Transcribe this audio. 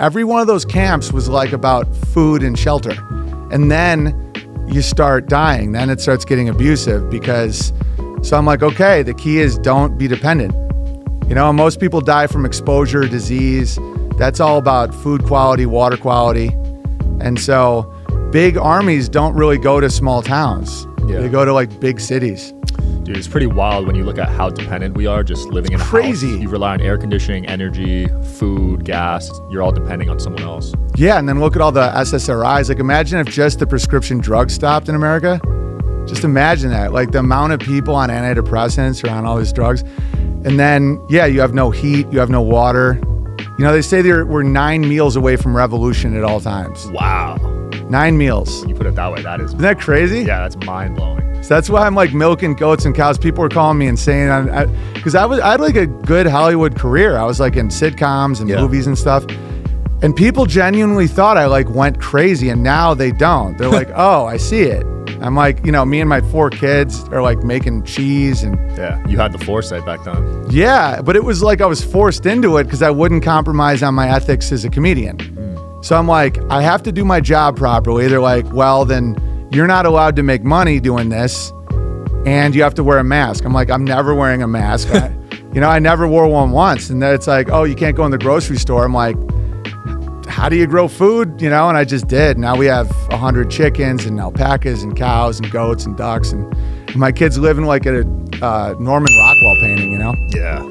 every one of those camps was like about food and shelter. And then you start dying. Then it starts getting abusive so I'm like, okay, the key is don't be dependent. You know, most people die from exposure, disease. That's all about food quality, water quality. And so big armies don't really go to small towns. Yeah. They go to like big cities. Dude, it's pretty wild when you look at how dependent we are just living in a crazy house. You rely on air conditioning, energy, food, gas. You're all depending on someone else. Yeah, and then look at all the SSRIs. Like imagine if just the prescription drugs stopped in America. Just imagine that. Like the amount of people on antidepressants or on all these drugs. And then, yeah, you have no heat, you have no water. You know, they say we're 9 meals away from revolution at all times. Wow. 9 meals. When you put it that way, Isn't that crazy? Yeah, that's mind-blowing. So that's why I'm like milking goats and cows. People were calling me insane because I had like a good Hollywood career. I was like in sitcoms and movies and stuff. And people genuinely thought I like went crazy, and now they don't. They're like, oh, I see it. I'm like, you know, me and my 4 kids are like making cheese and yeah, you had the foresight back then. Yeah, but it was like I was forced into it because I wouldn't compromise on my ethics as a comedian. So I'm like, I have to do my job properly. They're like, well, then you're not allowed to make money doing this, and you have to wear a mask. I'm like, I'm never wearing a mask. I never wore one once. And then it's like, oh, you can't go in the grocery store. I'm like, how do you grow food? You know, and I just did. Now we have 100 chickens and alpacas and cows and goats and ducks, and my kids living like a Norman Rockwell painting, you know? Yeah.